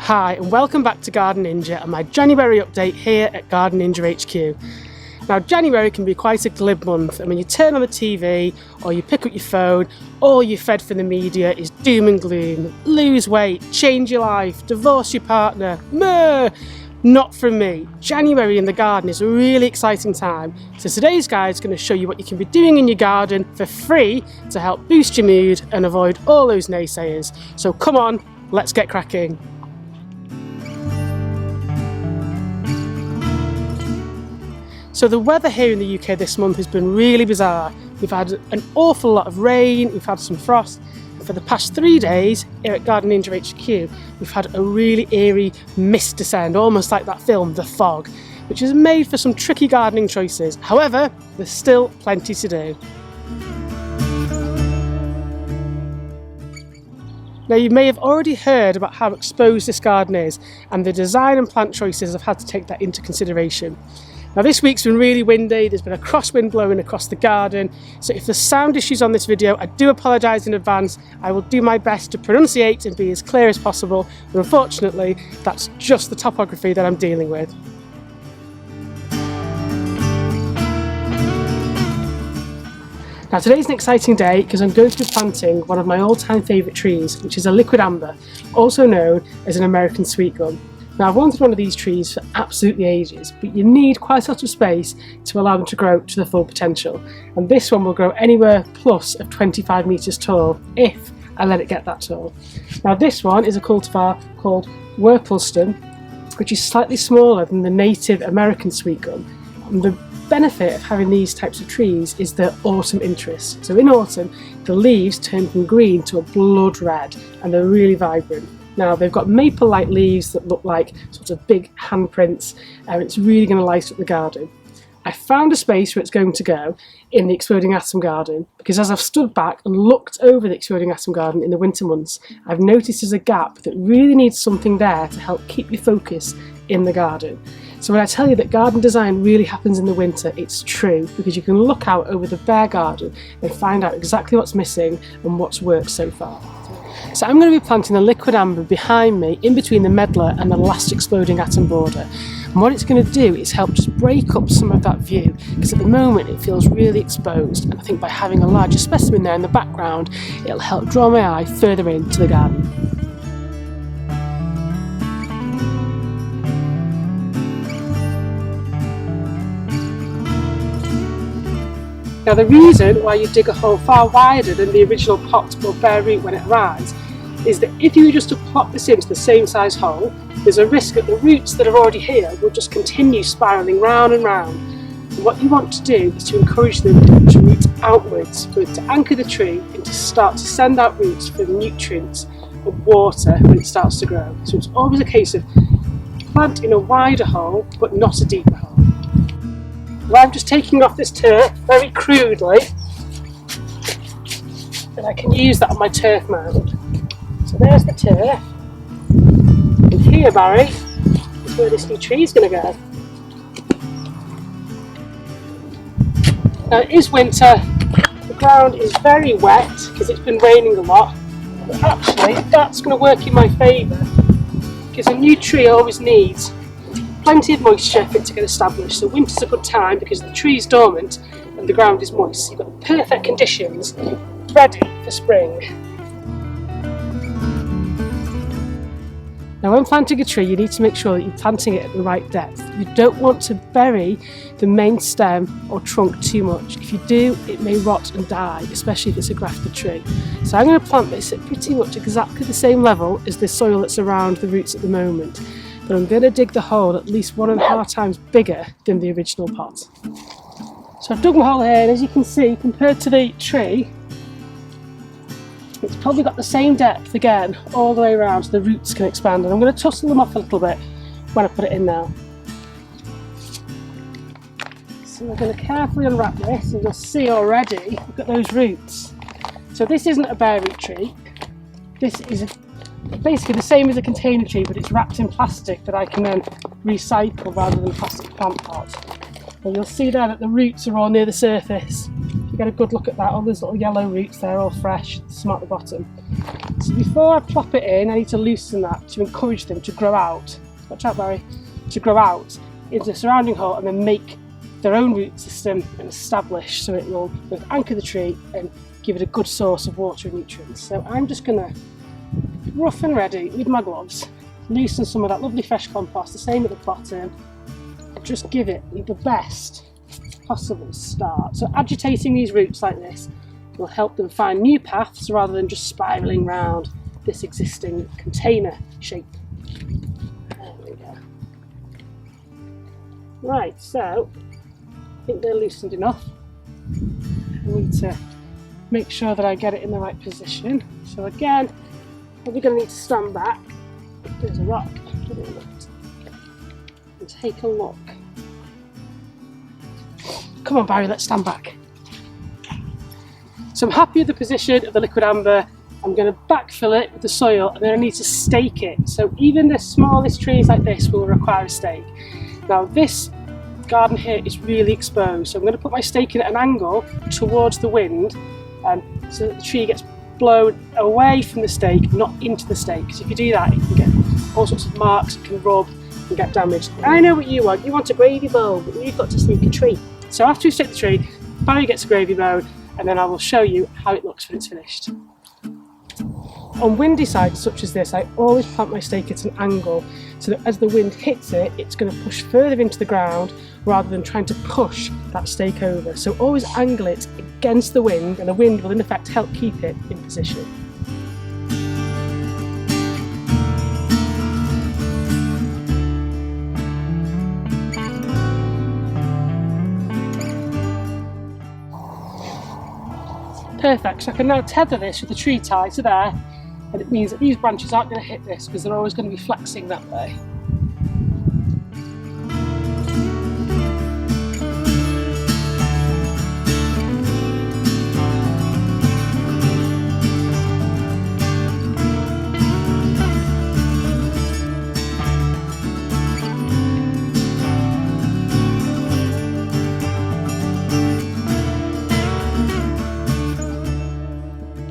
Hi and welcome back to Garden Ninja and my January update here at Garden Ninja HQ. Now January can be quite a glib month, and when you turn on the TV or you pick up your phone, all you're fed from the media is doom and gloom. Lose weight, change your life, divorce your partner, meh! Not from me. January in the garden is a really exciting time. So today's guide is going to show you what you can be doing in your garden for free to help boost your mood and avoid all those naysayers. So come on, let's get cracking. So the weather here in the UK this month has been really bizarre. We've had an awful lot of rain, we've had some frost, and for the past 3 days here at Garden Ninja HQ, we've had a really eerie mist descend, almost like that film, The Fog, which has made for some tricky gardening choices. However, there's still plenty to do. Now you may have already heard about how exposed this garden is, and the design and plant choices have had to take that into consideration. Now this week's been really windy, there's been a crosswind blowing across the garden, so if there's sound issues on this video, I do apologise in advance. I will do my best to pronunciate and be as clear as possible, but unfortunately that's just the topography that I'm dealing with. Now today's an exciting day because I'm going to be planting one of my all-time favourite trees, which is a liquid amber, also known as an American sweet gum. Now I've wanted one of these trees for absolutely ages, but you need quite a lot of space to allow them to grow to their full potential. And this one will grow anywhere plus of 25 metres tall, if I let it get that tall. Now this one is a cultivar called Wurpelston, which is slightly smaller than the native American sweet gum. And the benefit of having these types of trees is their autumn interest. So in autumn, the leaves turn from green to a blood red, and they're really vibrant. Now they've got maple-like leaves that look like sort of big handprints, and it's really going to light up the garden. I found a space where it's going to go in the exploding atom garden, because as I've stood back and looked over the exploding atom garden in the winter months, I've noticed there's a gap that really needs something there to help keep your focus in the garden. So when I tell you that garden design really happens in the winter, it's true, because you can look out over the bare garden and find out exactly what's missing and what's worked so far. So I'm going to be planting the liquid amber behind me, in between the medlar and the last exploding atom border. And what it's going to do is help just break up some of that view, because at the moment it feels really exposed, and I think by having a larger specimen there in the background, it'll help draw my eye further into the garden. Now the reason why you dig a hole far wider than the original pot will bear root when it arrives is that if you were just to plop this into the same size hole, there's a risk that the roots that are already here will just continue spiralling round and round. And what you want to do is to encourage them to root outwards, for it to anchor the tree and to start to send out roots for nutrients and water when it starts to grow. So it's always a case of plant in a wider hole but not a deeper hole. Well, I'm just taking off this turf very crudely, and I can use that on my turf mound. So there's the turf, and here, Barry, is where this new tree is going to go. Now it is winter, the ground is very wet because it's been raining a lot, but actually that's going to work in my favour, because a new tree always needs plenty of moisture for it to get established. So winter's a good time because the tree is dormant and the ground is moist. So you've got the perfect conditions ready for spring. Now when planting a tree, you need to make sure that you're planting it at the right depth. You don't want to bury the main stem or trunk too much. If you do, it may rot and die, especially if it's a grafted tree. So I'm going to plant this at pretty much exactly the same level as the soil that's around the roots at the moment. But I'm going to dig the hole at least 1.5 times bigger than the original pot. So I've dug my hole here, and as you can see, compared to the tree, it's probably got the same depth again all the way around, so the roots can expand, and I'm going to tussle them off a little bit when I put it in now. So we're going to carefully unwrap this, and you'll see already, look at those roots. So this isn't a bare root tree, this is basically the same as a container tree, but it's wrapped in plastic that I can then recycle rather than plastic plant pot. And you'll see there that the roots are all near the surface. You get a good look at that. All those little yellow roots there, all fresh, some at the bottom. So before I plop it in, I need to loosen that to encourage them to grow out. Watch out, Barry. To grow out into the surrounding hole and then make their own root system and establish, so it will both anchor the tree and give it a good source of water and nutrients. So I'm just going to, rough and ready with my gloves, loosen some of that lovely fresh compost, the same at the bottom, and just give it the best possible start. So agitating these roots like this will help them find new paths rather than just spiralling round this existing container shape. There we go. Right, so I think they're loosened enough. I need to make sure that I get it in the right position. So again, probably going to need to stand back. There's a rock. And take a look. Come on, Barry, let's stand back. So I'm happy with the position of the liquid amber. I'm going to backfill it with the soil and then I need to stake it. So even the smallest trees like this will require a stake. Now this garden here is really exposed, so I'm going to put my stake in at an angle towards the wind so that the tree gets blown away from the stake, not into the stake. Because if you do that, you can get all sorts of marks, it can rub and get damaged. I know what you want a gravy bowl, but we've got to sneak a tree. So after we stick the tree, Barry gets a gravy bowl and then I will show you how it looks when it's finished. On windy sites such as this, I always plant my stake at an angle so that as the wind hits it, it's going to push further into the ground rather than trying to push that stake over. So always angle it against the wind and the wind will in effect help keep it in position. Perfect, so I can now tether this with the tree tie to there, and it means that these branches aren't going to hit this because they're always going to be flexing that way.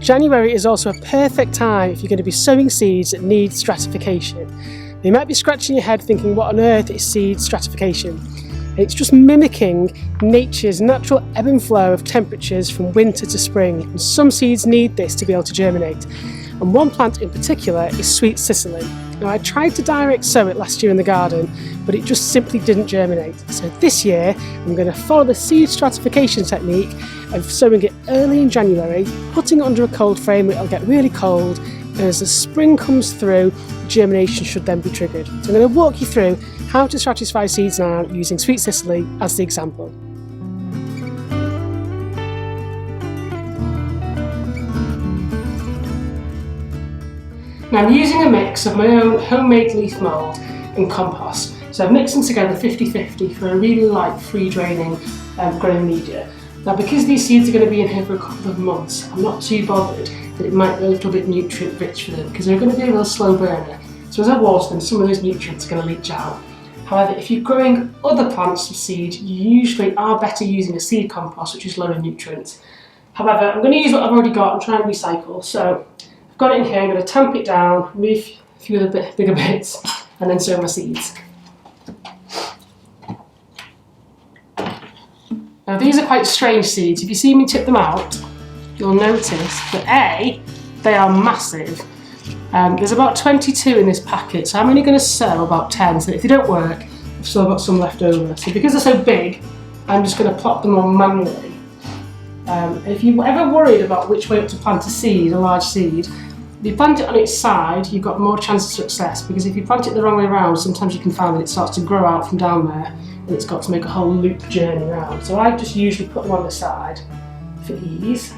January is also a perfect time if you're going to be sowing seeds that need stratification. You might be scratching your head thinking, what on earth is seed stratification? It's just mimicking nature's natural ebb and flow of temperatures from winter to spring. And some seeds need this to be able to germinate. And one plant in particular is sweet cicely. Now I tried to direct sow it last year in the garden, but it just simply didn't germinate. So this year I'm going to follow the seed stratification technique of sowing it early in January, putting it under a cold frame where it'll get really cold, and as the spring comes through, germination should then be triggered. So I'm going to walk you through how to stratify seeds now using sweet cicely as the example. Now I'm using a mix of my own homemade leaf mould and compost. So I've mixed them together 50-50 for a really light, free draining growing media. Now because these seeds are going to be in here for a couple of months, I'm not too bothered that it might be a little bit nutrient rich for them because they're going to be a real slow burner. So as I water them, some of those nutrients are going to leach out. However, if you're growing other plants from seed, you usually are better using a seed compost, which is low in nutrients. However, I'm going to use what I've already got and try and recycle. So I've got it in here, I'm going to tamp it down, remove a few of the bigger bits, and then sow my seeds. Now these are quite strange seeds. If you see me tip them out, you'll notice that they are massive. There's about 22 in this packet, so I'm only going to sow about 10, so if they don't work, I've still got some left over. So because they're so big, I'm just going to plop them on manually. If you're ever worried about which way up to plant a seed, a large seed, if you plant it on its side, you've got more chance of success, because if you plant it the wrong way around, sometimes you can find that it starts to grow out from down there and it's got to make a whole loop journey around. So I just usually put them on the side for ease.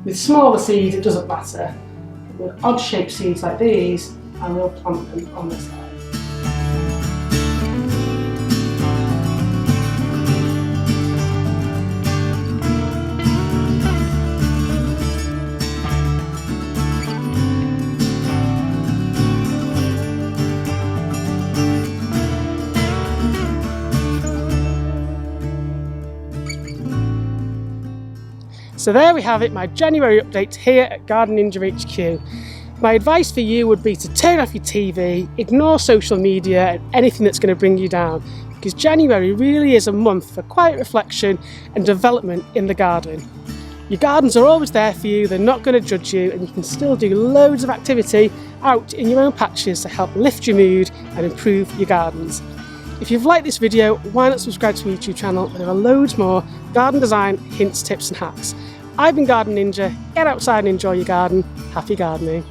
With smaller seeds, it doesn't matter. With odd shaped seeds like these, I will plant them on the side. So there we have it, my January update here at Garden Ninja HQ. My advice for you would be to turn off your TV, ignore social media and anything that's going to bring you down, because January really is a month for quiet reflection and development in the garden. Your gardens are always there for you, they're not going to judge you, and you can still do loads of activity out in your own patches to help lift your mood and improve your gardens. If you've liked this video, why not subscribe to my YouTube channel? There are loads more garden design hints, tips and hacks. I've been Garden Ninja. Get outside and enjoy your garden. Happy gardening.